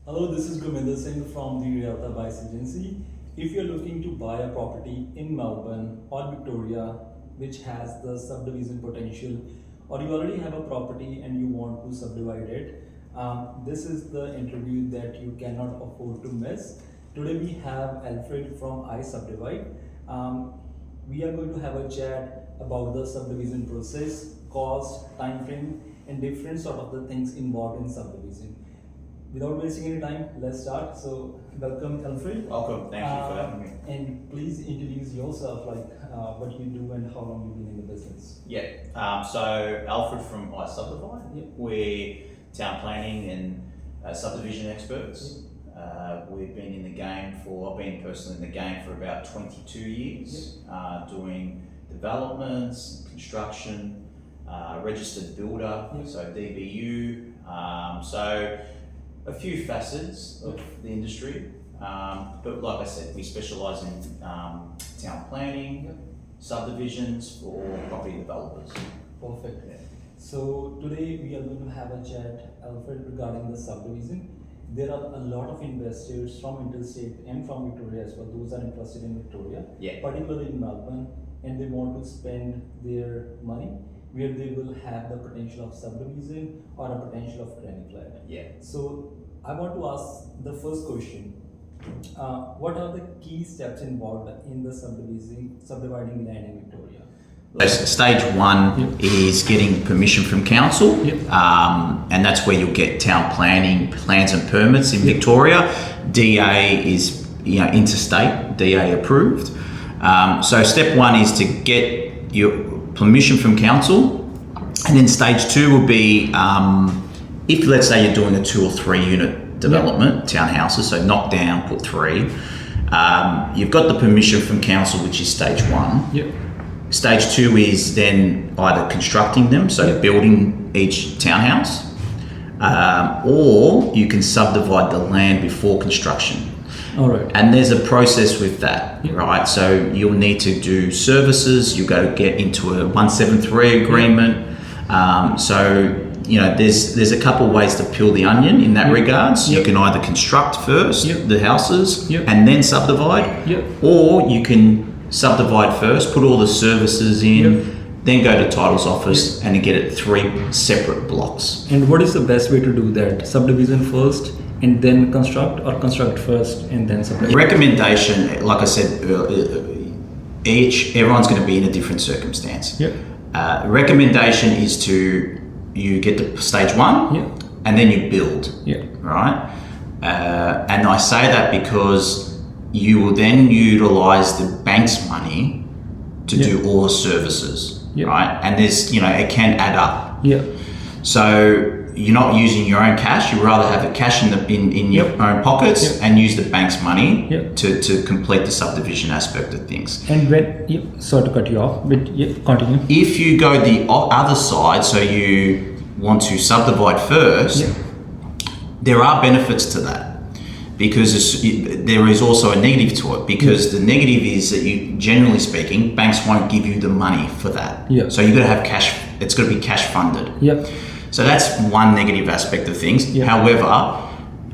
Hello, this is Govinder Singh from the Realtor Vice Agency. If you're looking to buy a property in Melbourne or Victoria which has the subdivision potential, or you already have a property and you want to subdivide it, this is the interview that you cannot afford to miss. Today we have Alfred from iSubdivide. We are going to have a chat about the subdivision process, cost, time frame, and different sort of the things involved in subdivision. Without wasting any time, let's start. So, welcome, Alfred. Welcome. Thank you for having me. And please introduce yourself, what you do and how long you've been in the business. So Alfred from iSubdivide. Yeah. We're town planning and subdivision experts. We've been in the game I've been personally in the game for about 22 years, doing developments, construction, registered builder, so DBU. So a few facets of the industry, but like I said, we specialise in town planning, subdivisions for property developers. Perfect. Yeah. So today we are going to have a chat, Alfred, regarding the subdivision. There are a lot of investors from interstate and from Victoria as well. Those are interested in Victoria, particularly in Melbourne, and they want to spend their money where they will have the potential of subdivision or a potential of granny flat. So I want to ask the first question. What are the key steps involved in the subdividing land in Victoria? Stage one is getting permission from council, and that's where you'll get town planning, plans and permits in Victoria. DA is interstate, DA approved. So step one is to get your permission from council, and then stage two will be if, let's say, you're doing a 2 or 3 unit development, townhouses, so knock down, put 3. You've got the permission from council, which is stage one. Stage two is then either constructing them, so building each townhouse, or you can subdivide the land before construction. All right. And there's a process with that, right? So you'll need to do services, you've got to get into a 173 agreement. So, there's a couple of ways to peel the onion in that regards. You can either construct first the houses and then subdivide, or you can subdivide first, put all the services in, then go to title's office and get it 3 separate blocks. And what is the best way to do that? Subdivision first and then construct, or construct first and then subdivide? Recommendation, like I said, everyone's going to be in a different circumstance. Recommendation is you get to stage one and then you build, right? And I say that because you will then utilise the bank's money to do all the services, right? And there's, it can add up. So you're not using your own cash. You rather have the cash in your own pockets and use the bank's money to complete the subdivision aspect of things. And when, sorry to cut you off, but continue. If you go the other side, so you want to subdivide first, there are benefits to that, because there is also a negative to it, because the negative is that generally speaking, banks won't give you the money for that. So you've got to have cash, it's got to be cash funded. So that's one negative aspect of things. However,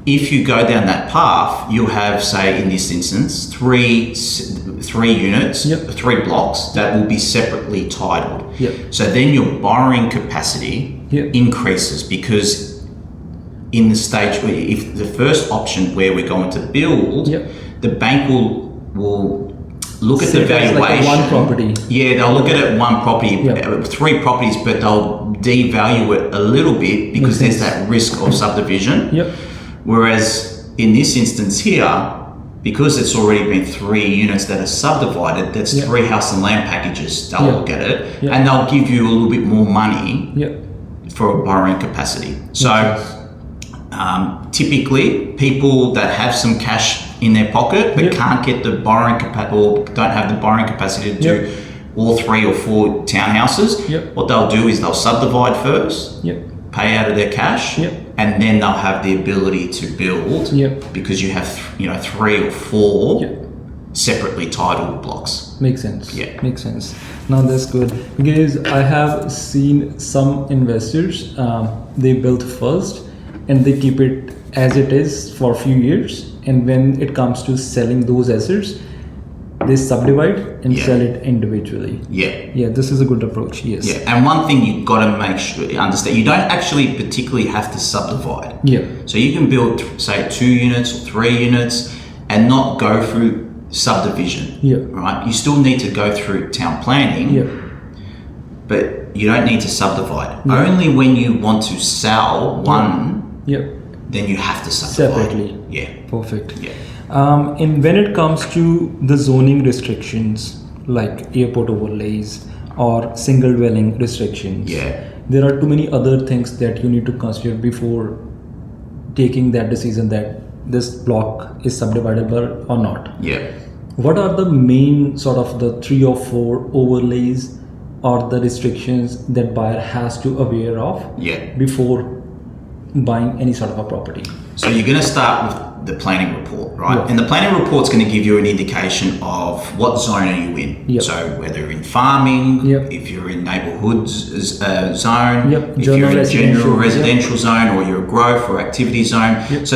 if you go down that path, you'll have, say, in this instance, three units, 3 blocks that will be separately titled. So then your borrowing capacity increases, because in the stage where, if the first option where we're going to build, the bank will look at the valuation. Like one property. They'll look at it one property, 3 properties, but they'll devalue it a little bit because there's that risk of subdivision. Whereas in this instance here, because it's already been 3 units that are subdivided, that's 3 house and land packages. They'll look at it and they'll give you a little bit more money for a borrowing capacity. So typically, people that have some cash in their pocket but can't get the borrowing capacity, or don't have the borrowing capacity to do all 3 or 4 townhouses, what they'll do is they'll subdivide first, pay out of their cash, and then they'll have the ability to build, because you have 3 or 4 separately titled blocks. Makes sense. Makes sense. Now that's good, because I have seen some investors, they built first and they keep it as it is for a few years, and when it comes to selling those assets, they subdivide and Yeah. sell it individually. Yeah. This is a good approach. Yes. Yeah, and one thing you've got to make sure you understand, you don't actually particularly have to subdivide. Yeah. So you can build, say, 2 units or 3 units and not go through subdivision. Yeah. Right? You still need to go through town planning, Yeah. but you don't need to subdivide. Yeah. Only when you want to sell one, Yeah. then you have to subdivide. Separately. Yeah. Perfect. Yeah. And when it comes to the zoning restrictions like airport overlays or single dwelling restrictions, Yeah. there are too many other things that you need to consider before taking that decision that this block is subdividable or not. Yeah. What are the main sort of the 3 or 4 overlays or the restrictions that buyer has to aware of Yeah. before buying any sort of a property? So you're going to start with the planning report, right? Yeah. And the planning report's going to give you an indication of what zone are you in. Yeah. So whether in farming, Yeah. if you're in neighbourhoods zone, Yeah. if General you're in a general residential, residential zone, or you're a growth or activity zone. Yeah. So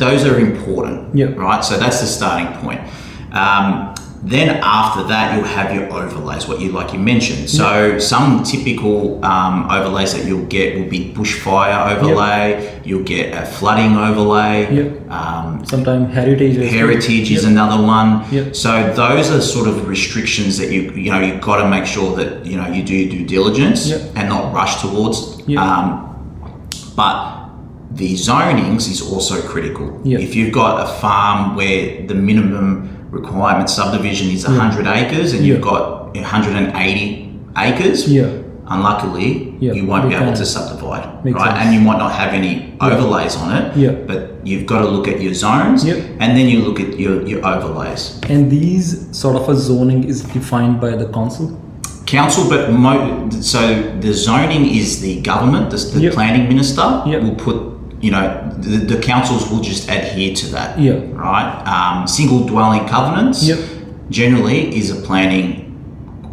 those are important, Yeah. right? So that's the starting point. Then after that, you'll have your overlays, what you mentioned. So some typical overlays that you'll get will be bushfire overlay. You'll get a flooding overlay. Sometimes heritage. Heritage is Yep. another one. Yep. So those are sort of restrictions that you've got to make sure that you do your due diligence Yep. and not rush towards. Yep. But the zonings is also critical. Yep. If you've got a farm where the minimum requirement subdivision is 100 acres and you've Yeah. got 180 acres, Yeah. unluckily, Yeah, you won't you be able can't. to subdivide, Makes right? sense. And you might not have any overlays on it, Yeah. but you've got to look at your zones, Yep. and then you look at your overlays. And these sort of a zoning is defined by the council. Council, but so the zoning is the government, the Yep. planning minister Yep. will put, the councils will just adhere to that, Yeah. right? Single dwelling covenants Yep. generally is a planning,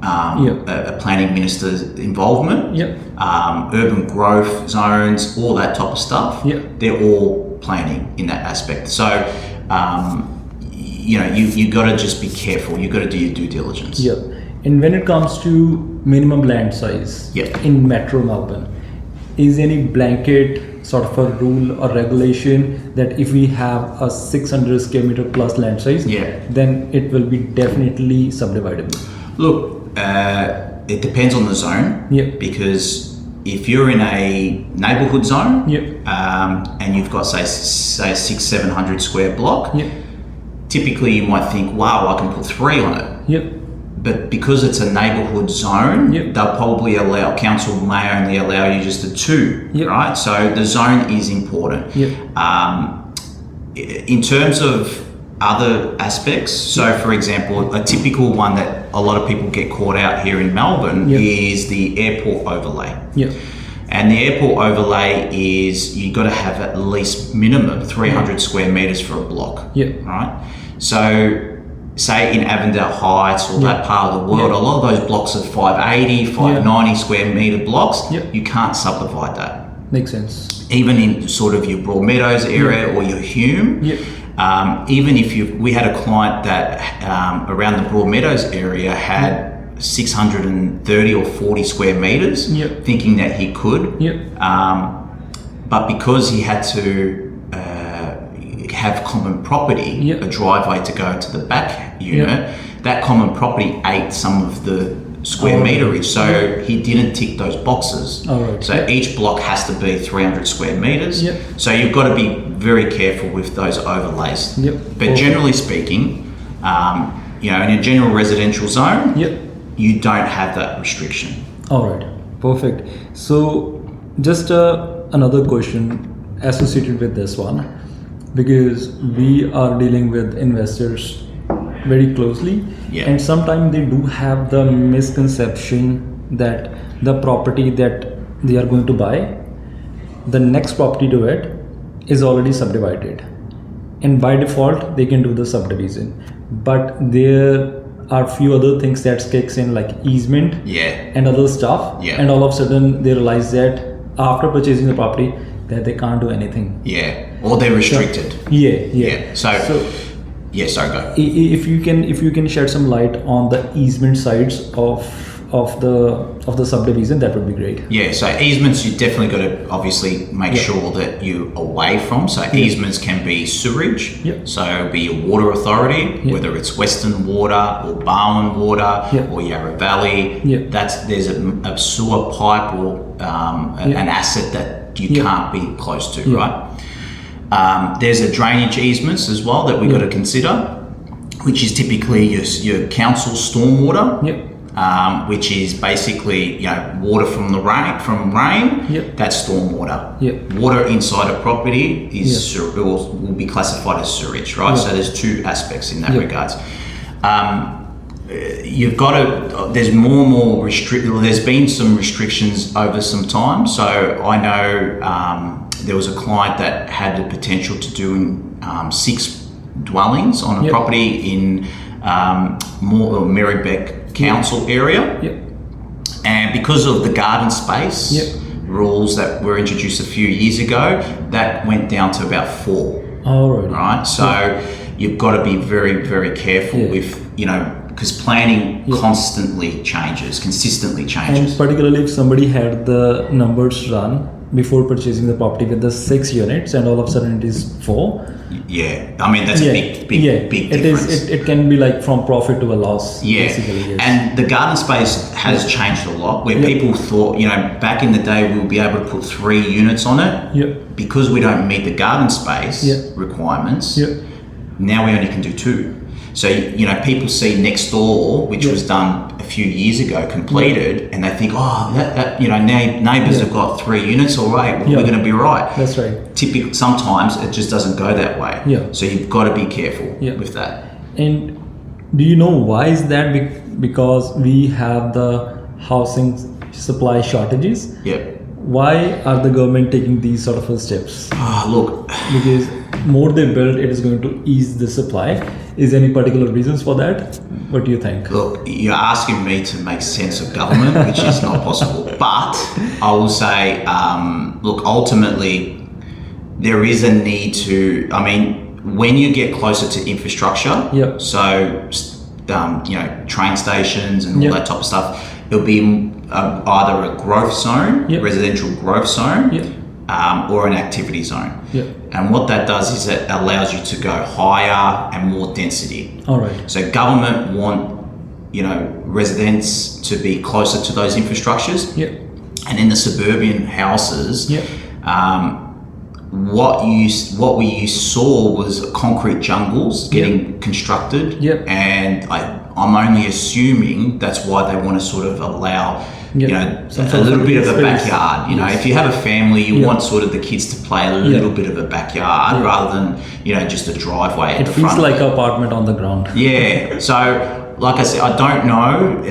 Yep. a planning minister's involvement. Yep. Urban growth zones, all that type of stuff. Yep. They're all planning in that aspect. So, you got to just be careful. You got to do your due diligence. Yeah. And when it comes to minimum land size Yep. in Metro Melbourne, is any blanket sort of a rule or regulation that if we have a 600 square meter plus land size, Yeah. then it will be definitely subdividable? Look, it depends on the zone. Yeah. Because if you're in a neighbourhood zone, Yeah. and you've got say 600-700 square block, Yeah. typically you might think, wow, I can put 3 on it. Yep. But because it's a neighbourhood zone, Yep. they'll probably council may only allow you just a 2, Yep. right? So the zone is important. Yep. In terms of other aspects, so for example, a typical one that a lot of people get caught out here in Melbourne Yep. is the airport overlay. Yep. And the airport overlay is you've got to have at least minimum 300 square metres for a block, Yep. right? So say in Avondale Heights or that part of the world, Yeah. a lot of those blocks are 580, 590 square metre blocks. Yeah. You can't subdivide that. Makes sense. Even in sort of your Broadmeadows area or your Hume, Yeah. even if we had a client that around the Broadmeadows area had 630 or 40 square metres, Yeah. thinking that he could, Yep. but because he had to have common property, Yeah. a driveway to go to the back unit, that common property ate some of the square Oh, meterage, so yeah. he didn't tick those boxes. All right. So Yeah. each block has to be 300 square metres. Yeah. So you've got to be very careful with those overlays. Yep. But Okay. generally speaking, in a general residential zone, Yep. you don't have that restriction. All right, perfect. So, just another question associated with this one, because we are dealing with investors very closely, Yeah. and sometimes they do have the misconception that the property that they are going to buy, the next property to it is already subdivided, and by default they can do the subdivision. But there are few other things that kicks in, like easement Yeah. and other stuff, Yeah. and all of a sudden they realize that after purchasing the property that they can't do anything. Yeah, or they're restricted. Yeah. So yeah, sorry, go. If you can shed some light on the easement sides of the subdivision, that would be great. Yeah, so easements, you definitely got to obviously make sure that you're away from. So easements can be sewerage, so be your water authority, whether it's Western Water or Barwon Water or Yarra Valley. There's a sewer pipe or an asset that you can't be close to, right? There's a drainage easements as well that we got to consider, which is typically your council stormwater. Which is basically water from the rain. That's stormwater. Water inside a property will be classified as sewage, right? So there's two aspects in that regards. You've got to. There's more There's been some restrictions over some time. So I know there was a client that had the potential to do 6 dwellings on a property in Merribeck Council area, and because of the garden space rules that were introduced a few years ago, that went down to about 4. Right, so you've got to be very, very careful with because planning consistently changes. And particularly if somebody had the numbers run before purchasing the property with the 6 units and all of a sudden it is 4. I mean that's a big difference. It can be like from profit to a loss. Basically, and the garden space has changed a lot. Where people thought, back in the day we would be able to put 3 units on it. Because we don't meet the garden space requirements. Now we only can do 2. So people see next door, which was done a few years ago, completed, and they think, neighbours have got 3 units, all right, we're going to be right. That's right. Typically, sometimes it just doesn't go that way. So you've got to be careful with that. And do you know why is that? Because we have the housing supply shortages. Why are the government taking these sort of steps? Look, because more they build, it is going to ease the supply. Is there any particular reasons for that? What do you think? Look, you're asking me to make sense of government, which is not possible. But I will say, look, ultimately, there is a need to. I mean, when you get closer to infrastructure, so train stations and all that type of stuff, it'll be either a growth zone, residential growth zone, or an activity zone. And what that does is it allows you to go higher and more density. All right. So government want, residents to be closer to those infrastructures. And in the suburban houses, what we saw was concrete jungles getting constructed. And I'm only assuming that's why they want to sort of allow a little bit of a backyard. If you have a family, you want sort of the kids to play a little bit of a backyard rather than just a driveway at the front. It feels like an apartment on the ground. So like I said, I don't know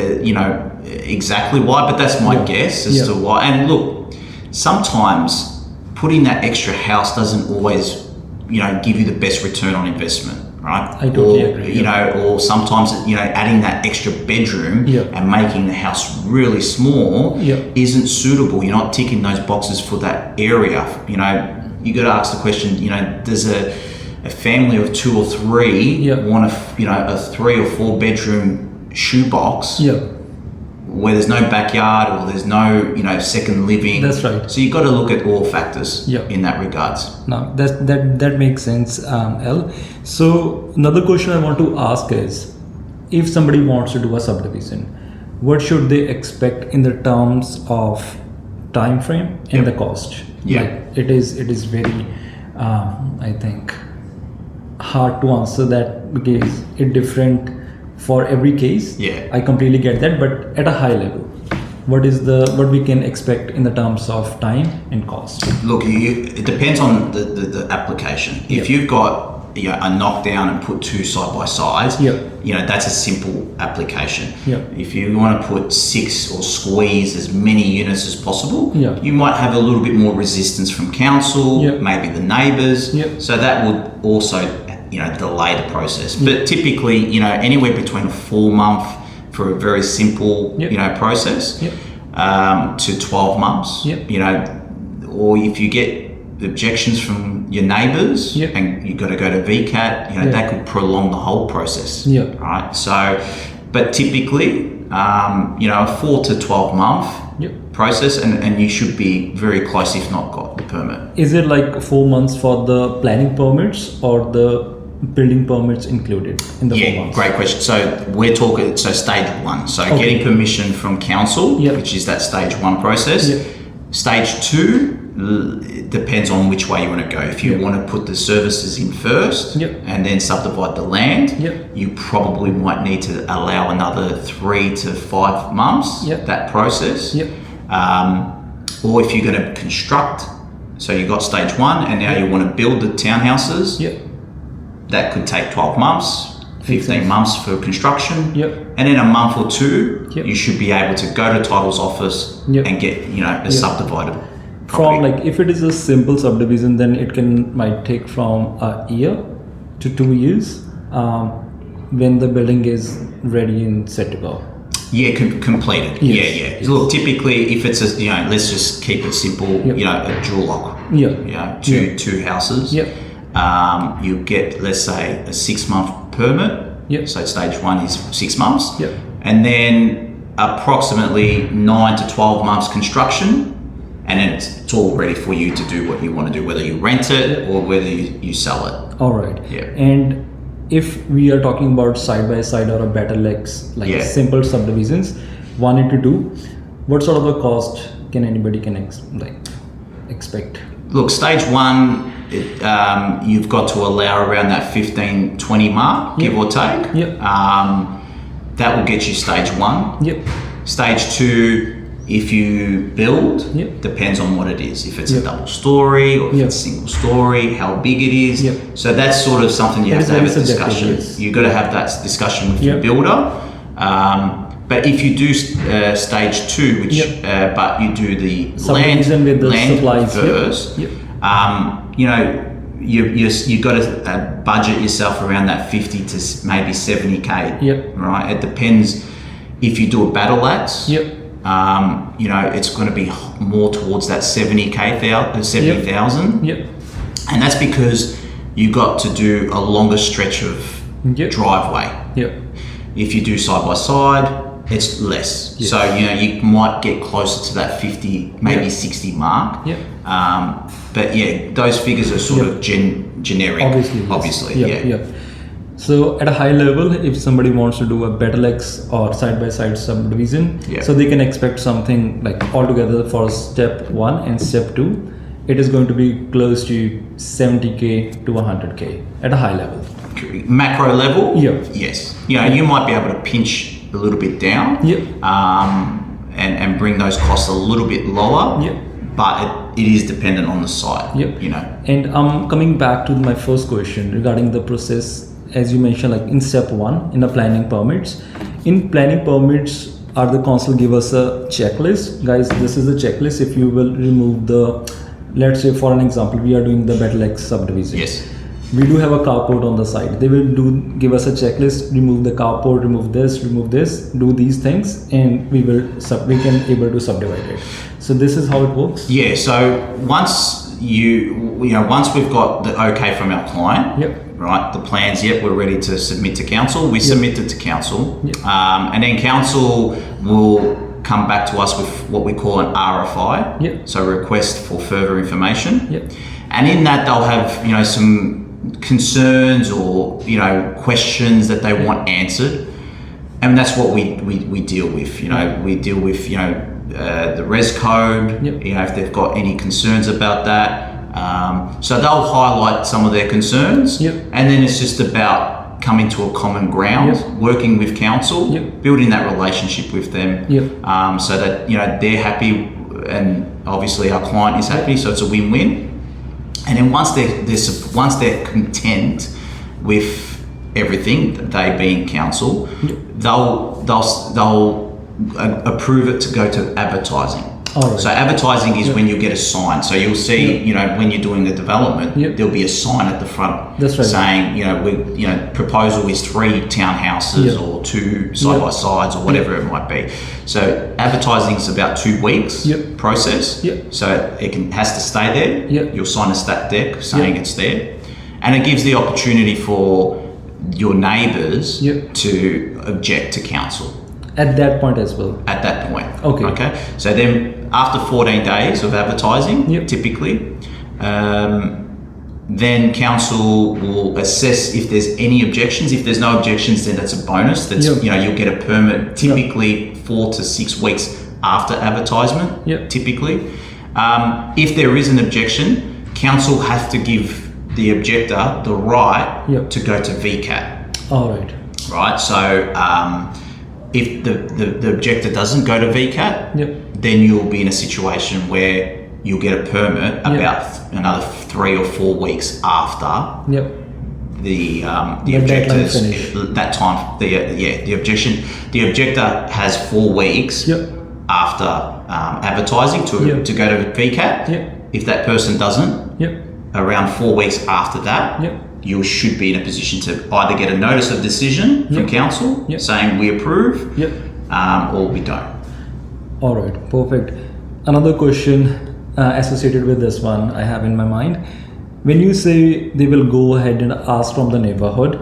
exactly why, but that's my guess as to why. And look, sometimes putting that extra house doesn't always give you the best return on investment. Right? I totally agree. Or sometimes adding that extra bedroom and making the house really small isn't suitable. You're not ticking those boxes for that area. You got to ask the question. Does a family of 2 or 3 want a 3 or 4 bedroom shoebox? Where there's no backyard or there's no second living. That's right. So you've got to look at all factors in that regards. No, that makes sense, L. So another question I want to ask is, if somebody wants to do a subdivision, what should they expect in the terms of time frame and the cost? Like it is very I think hard to answer that because it's different for every case. I completely get that, but at a high level, what we can expect in the terms of time and cost? Look, it depends on the application. If you've got a knockdown and put 2 side by sides, that's a simple application. If you want to put 6 or squeeze as many units as possible, you might have a little bit more resistance from council, maybe the neighbours. So that would also delay the process. But typically, anywhere between a 4-month for a very simple, process, to 12 months. Or if you get objections from your neighbours, Yep. and you've got to go to VCAT, you know, Yep. that could prolong the whole process. Yep. Right. So, but typically, you know, a 4 to 12 month Yep. process, and you should be very close, if not got the permit. Is it like 4 months for the planning permits or the building permits included in the 4 Yeah, months? great question. So we're talking, so stage 1. So Okay. getting permission from council, Yep. which is that stage 1 process. Yep. Stage 2 it depends on which way you want to go. If you Yep. want to put the services in first, Yep. and then subdivide the land, Yep. you probably might need to allow another 3 to 5 months, Yep. that process. Yep. Or if you're going to construct, so you got stage 1 and now you want to build the townhouses, Yep. that could take 12 months, 15 sense. months for construction. Yep. And in a month or two, Yep. you should be able to go to title's office Yep. and get, you know, a Yep. subdivided From property. like if it is a simple subdivision, then it might take from a year to 2 years when the building is ready and set to go. Yeah, completed. Yes. Yeah. Look, typically, if it's a, you know, let's just keep it simple. Yep. You know, a dual lock. Yeah. You know, Yeah. two houses. Yep. You get, let's say, a 6-month permit. Yep. So stage 1 is 6 months. Yep. And then approximately 9 to 12 months construction, and then it's all ready for you to do what you want to do, whether you rent it or whether you sell it. All right. Yeah. And if we are talking about side by side or a better legs, like Yeah. simple subdivisions, 1 to 2, what sort of a cost can anybody expect? Look, stage 1, you've got to allow around that 15-20 mark, give or take. Yep. That will get you stage 1. Yep. Stage 2, if you build, Yep. depends on what it is. If it's Yep. a double story or if Yep. it's single story, how big it is. Yep. So that's sort of something you It have is to have a very subjective, discussion. yes. You've got to have that discussion with your Yep. builder. But if you do stage 2, which Yep. but you do the Subdivision with the land supplies. Yep. first, Yep. you know, you've got to budget yourself around that 50 to maybe 70K. Yep. Right. It depends. If you do a battle axe, Yep. you know, it's going to be more towards that 70,000. Yep. And that's because you got to do a longer stretch of Yep. driveway. Yep. If you do side by side, it's less. Yes. So, you know, you might get closer to that 50, maybe Yep. 60 mark. Yep. But yeah, those figures are sort Yep. of generic. Obviously. Yes. Obviously, Yep. yeah. Yep. So at a high level, if somebody wants to do a better legs or side by side subdivision, Yeah. so they can expect something like altogether for step 1 and step 2, it is going to be close to 70K to 100K at a high level. Macro level, Yeah. yes. You know, you might be able to pinch a little bit down, Yep. and bring those costs a little bit lower. Yep. But it is dependent on the site. Yep. You know. And coming back to my first question regarding the process, as you mentioned, like in step 1 in the planning permits, in planning permits, are the council give us a checklist, guys? This is the checklist. If you will remove the, let's say for an example, we are doing the Battle X subdivision. Yes. We do have a carport on the side. They will give us a checklist. Remove the carport. Remove this. Do these things, and we can able to subdivide it. So this is how it works. Yeah. So once once we've got the okay from our client, Yep. right, the plans, yep, we're ready to submit to council. We submit it to council, Yep. And then council will come back to us with what we call an RFI, Yep. so request for further information. Yep. And in that they'll have, you know, some concerns or, you know, questions that they want answered. And that's what we deal with. You know, we deal with, you know, the res code, Yep. you know, if they've got any concerns about that. So they'll highlight some of their concerns. Yep. And then it's just about coming to a common ground, Yep. working with council, Yep. building that relationship with them, Yep. so that, you know, they're happy and obviously our client is happy, so it's a win-win. And then once they're content with everything, they being council, they'll approve it to go to advertising. All right. So advertising is when you get a sign. So you'll see, when you're doing the development, there'll be a sign at the front saying, proposal is 3 townhouses or 2 side by sides or whatever it might be. So advertising is about 2 weeks process. So has to stay there. You'll sign a stat deck saying it's there, and it gives the opportunity for your neighbours to object to council. At that point as well. At that point. Okay. So then after 14 days of advertising, typically, then council will assess if there's any objections. If there's no objections, then that's a bonus. That's you'll get a permit typically 4 to 6 weeks after advertisement. Typically, if there is an objection, council have to give the objector the right to go to VCAT. All right. Right. So if the objector doesn't go to VCAT, then you'll be in a situation where you'll get a permit about another 3 or 4 weeks after the objector's that time. The objector has 4 weeks after advertising to go to VCAT. If that person doesn't, around 4 weeks after that, you should be in a position to either get a notice of decision from council saying we approve, or we don't. All right, perfect. Another question associated with this one I have in my mind. When you say they will go ahead and ask from the neighborhood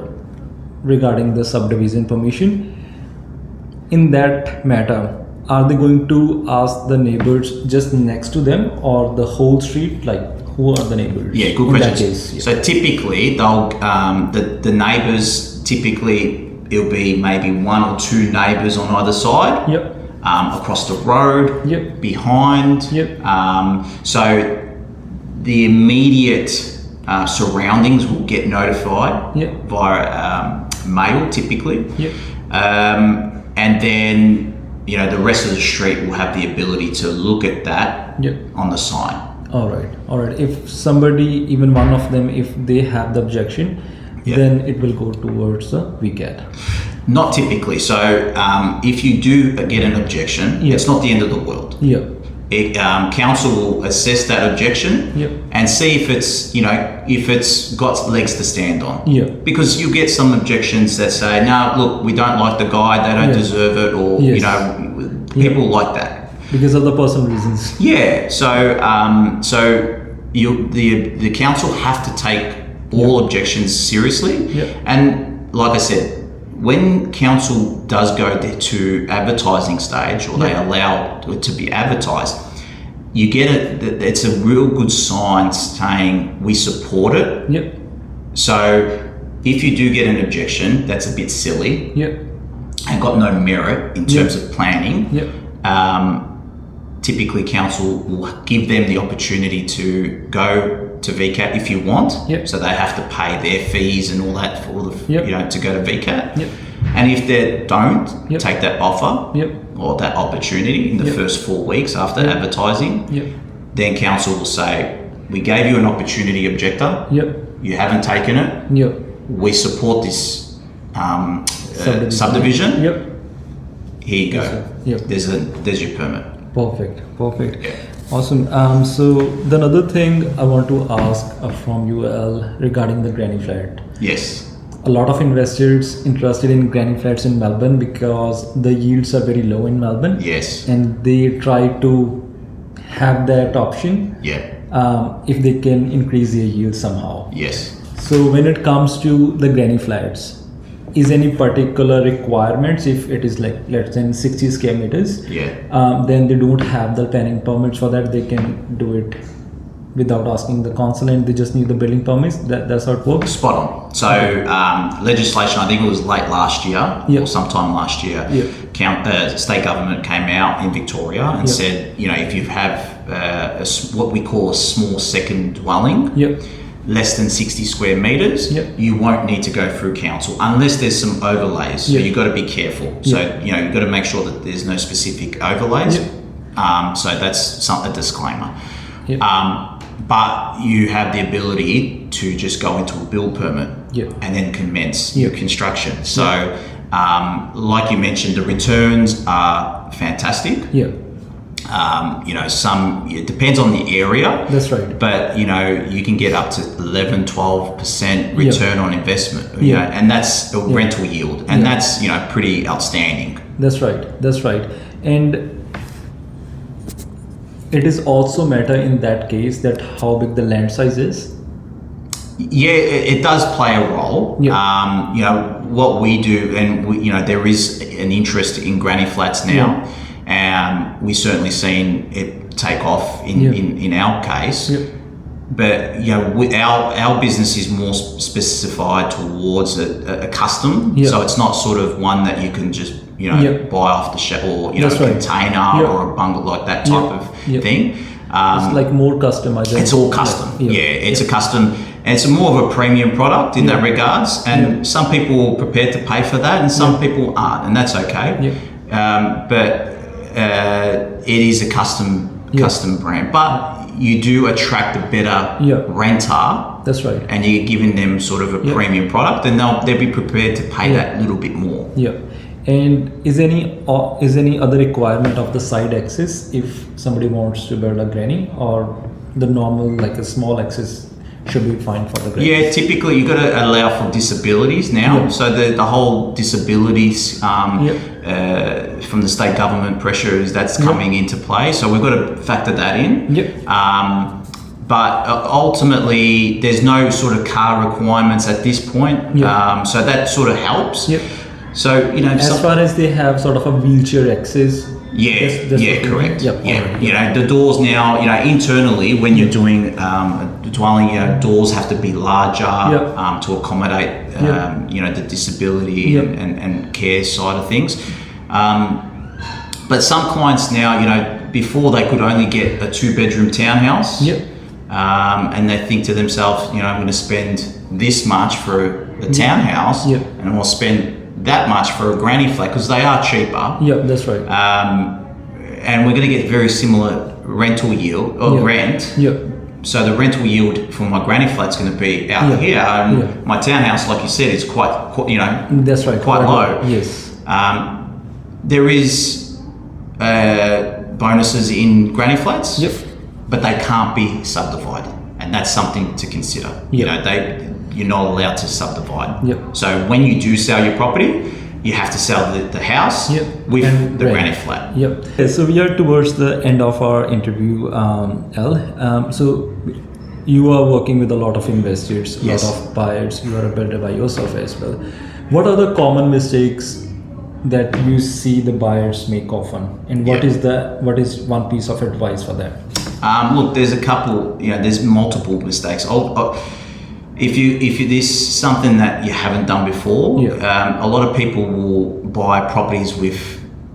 regarding the subdivision permission, in that matter, are they going to ask the neighbors just next to them or the whole street? Like, who are the neighbors? Yeah, good question. So typically, they'll the neighbours, typically it'll be maybe 1 or 2 neighbours on either side. Across the road, behind. So the immediate surroundings will get notified via mail, typically. And then the rest of the street will have the ability to look at that on the sign. All right. If somebody, even one of them, if they have the objection, then it will go towards the VCAT. Not typically. So if you do get an objection, it's not the end of the world. Council will assess that objection and see if it's got legs to stand on. Because you get some objections that say, no, look, we don't like the guy, they don't deserve it, or people like that. Because of the personal reasons. So the council have to take all objections seriously. And like I said, when council does go to advertising stage, or they allow it to be advertised, you get it. It's a real good sign saying we support it. So if you do get an objection, that's a bit silly. And got no merit in terms of planning. Typically, council will give them the opportunity to go to VCAT if you want. So they have to pay their fees and all that for the to go to VCAT. And if they don't take that offer or that opportunity in the first 4 weeks after advertising, then council will say, we gave you an opportunity, objector. You haven't taken it. We support this subdivision. Here you go. There's your permit. Perfect. Awesome. So the another thing I want to ask from you, Al, regarding the granny flat. Yes. A lot of investors interested in granny flats in Melbourne because the yields are very low in Melbourne. Yes. And they try to have that option. If they can increase their yield somehow. Yes. So when it comes to the granny flats, is any particular requirements? If it is like, let's say 60 square meters, then they don't have the planning permits for that. They can do it without asking the council, and they just need the building permits. That's how it works. Spot on. So legislation, I think it was late last year or sometime last year, state government came out in Victoria and said, if you have what we call a small second dwelling, less than 60 square meters, you won't need to go through council unless there's some overlays. So you've got to be careful. So you've got to make sure that there's no specific overlays. So that's a disclaimer. But you have the ability to just go into a build permit and then commence your construction. So like you mentioned, the returns are fantastic. it depends on the area. That's right. But, you can get up to 11, 12% return on investment, and that's a rental yield. And that's, pretty outstanding. That's right. And it is also matter in that case that how big the land size is. Yeah, it does play a role. What we do, and there is an interest in granny flats now. We certainly seen it take off in our case. But our business is more specified towards a custom, so it's not sort of one that you can just buy off the shelf, or a container or a bungalow, like that type of thing. It's like more customized. It's all custom. It's a custom, and it's more of a premium product in that regards. And some people are prepared to pay for that, and some people aren't, and that's okay. But it is a custom brand, but you do attract a better renter. That's right. And you're giving them sort of a premium product, and they'll be prepared to pay that little bit more. And is any other requirement of the side access if somebody wants to build a granny, or the normal like a small access should be fine for the granny? Yeah, typically you've got to allow for disabilities now. So the whole disabilities from the state government pressures that's coming into play. So we've got to factor that in. But ultimately, there's no sort of car requirements at this point. So that sort of helps. So as far as they have sort of a wheelchair access. Correct. The doors now, internally when you're doing a dwelling, doors have to be larger to accommodate, the disability and care side of things. But some clients now, before they could only get a 2-bedroom townhouse, and they think to themselves, I'm going to spend this much for a townhouse, and I'll spend that much for a granny flat because they are cheaper. That's right. And we're going to get very similar rental yield or rent. So the rental yield for my granny flat's going to be out here, and my townhouse, like you said, is quite that's right, quite low. Yes. There is bonuses in granny flats, but they can't be subdivided, and that's something to consider. You're not allowed to subdivide. So when you do sell your property, you have to sell the house with the granny flat. So we are towards the end of our interview, Al. So you are working with a lot of investors, a lot of buyers. You are a builder by yourself as well. What are the common mistakes that you see the buyers make often, and what is one piece of advice for them? Look, there's a couple. There's multiple mistakes. If this something that you haven't done before, a lot of people will buy properties with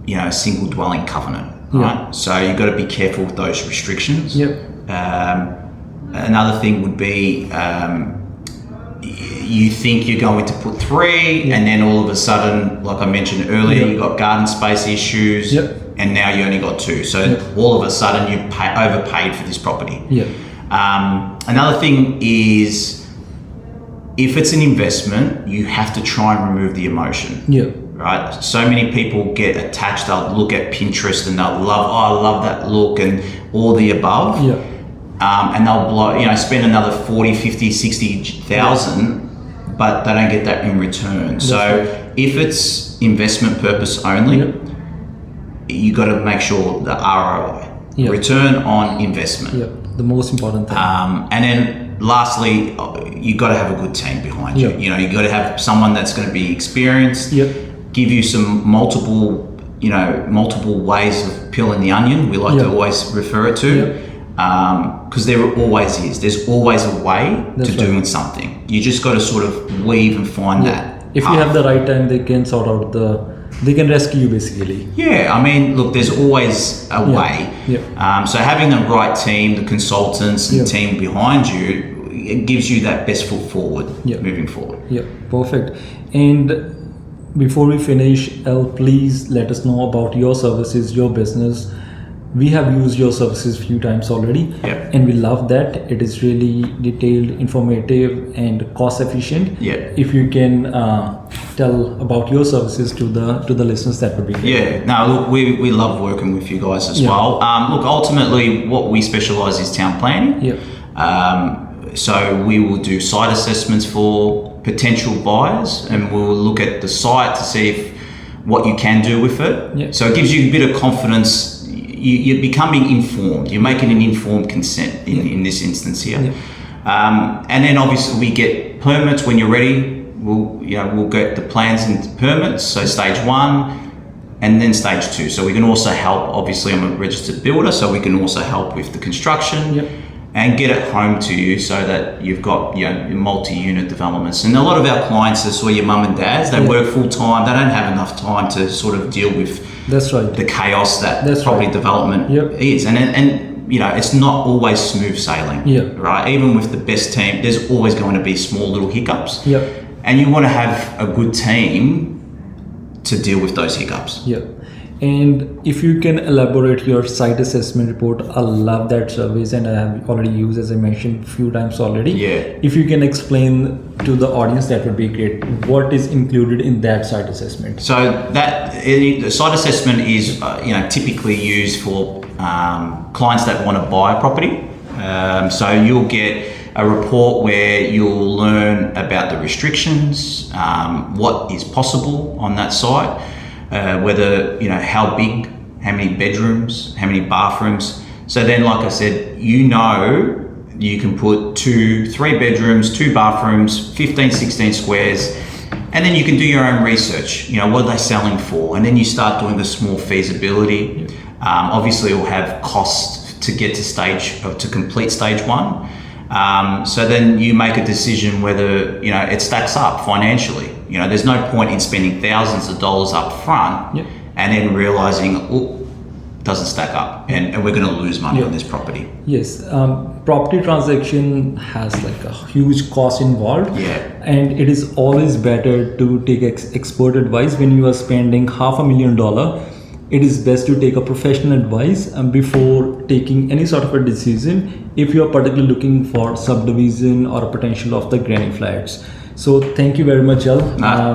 a single dwelling covenant, right? So you've got to be careful with those restrictions. Another thing would be you think you're going to put 3, and then all of a sudden, like I mentioned earlier, you've got garden space issues, and now you only got 2. So all of a sudden you overpaid for this property. Another thing is, if it's an investment, you have to try and remove the emotion. Right? So many people get attached. They'll look at Pinterest and they'll I love that look and all the above. And they'll spend another 40, 50, 60,000, but they don't get that in return. So if it's investment purpose only, you got to make sure the ROI, return on investment. The most important thing. And then lastly, you got to have a good team behind you. You got to have someone that's going to be experienced, give you some multiple ways of peeling the onion. We like to always refer it to, because there always is. There's always a way to doing something. You just got to sort of weave and find that. If you have the right time, they can sort out they can rescue you basically. I mean, look, there's always a way. So having the right team, the consultants and team behind you, it gives you that best foot forward moving forward. Perfect. And before we finish, El, please let us know about your services, your business. We have used your services a few times already, and we love that. It is really detailed, informative, and cost efficient. If you can tell about your services to the listeners, that would be great. Yeah, no, look, we love working with you guys as Yeah. well. Look, ultimately, what we specialise is town planning. Yeah. So we will do site assessments for potential buyers, and we'll look at the site to see if what you can do with it. Yeah. So it gives you a bit of confidence. You're becoming informed. You're making an informed consent in this instance here. Yeah. And then obviously we get permits when you're ready. We'll get the plans and permits. So stage 1 and then stage 2. So we can also help. Obviously, I'm a registered builder, so we can also help with the construction. Yep. And get it home to you so that you've got your multi-unit developments. And a lot of our clients are sort of your mum and dads. They work full time. They don't have enough time to sort of deal with That's right. the chaos that That's property right. development Yep. is. And it's not always smooth sailing. Yeah. Right. Even with the best team, there's always going to be small little hiccups. Yep. And you want to have a good team to deal with those hiccups. Yeah. And if you can elaborate your site assessment report, I love that service, and I have already used, as I mentioned, a few times already. Yeah. If you can explain to the audience, that would be great. What is included in that site assessment? So the site assessment is typically used for clients that want to buy a property. So you'll get a report where you'll learn about the restrictions, what is possible on that site. Whether, how big, how many bedrooms, how many bathrooms. So then, like I said, you can put 3 bedrooms, 2 bathrooms, 15, 16 squares, and then you can do your own research. What are they selling for? And then you start doing the small feasibility. Obviously, it will have costs to get to complete stage 1. So then you make a decision whether, it stacks up financially. There's no point in spending thousands of dollars up front and then realizing, doesn't stack up and we're going to lose money on this property. Yes. Property transaction has like a huge cost involved. Yeah. And it is always better to take expert advice when you are spending $500,000. It is best to take a professional advice before taking any sort of a decision if you are particularly looking for subdivision or a potential of the granny flats. So thank you very much, El.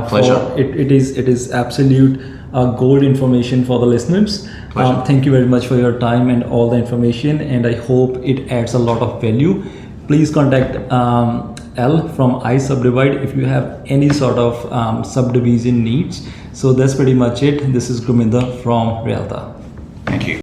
Pleasure. It is absolute gold information for the listeners. Thank you very much for your time and all the information, and I hope it adds a lot of value. Please contact L from iSubdivide if you have any sort of subdivision needs. So that's pretty much it. This is Gurminder from Realta. Thank you.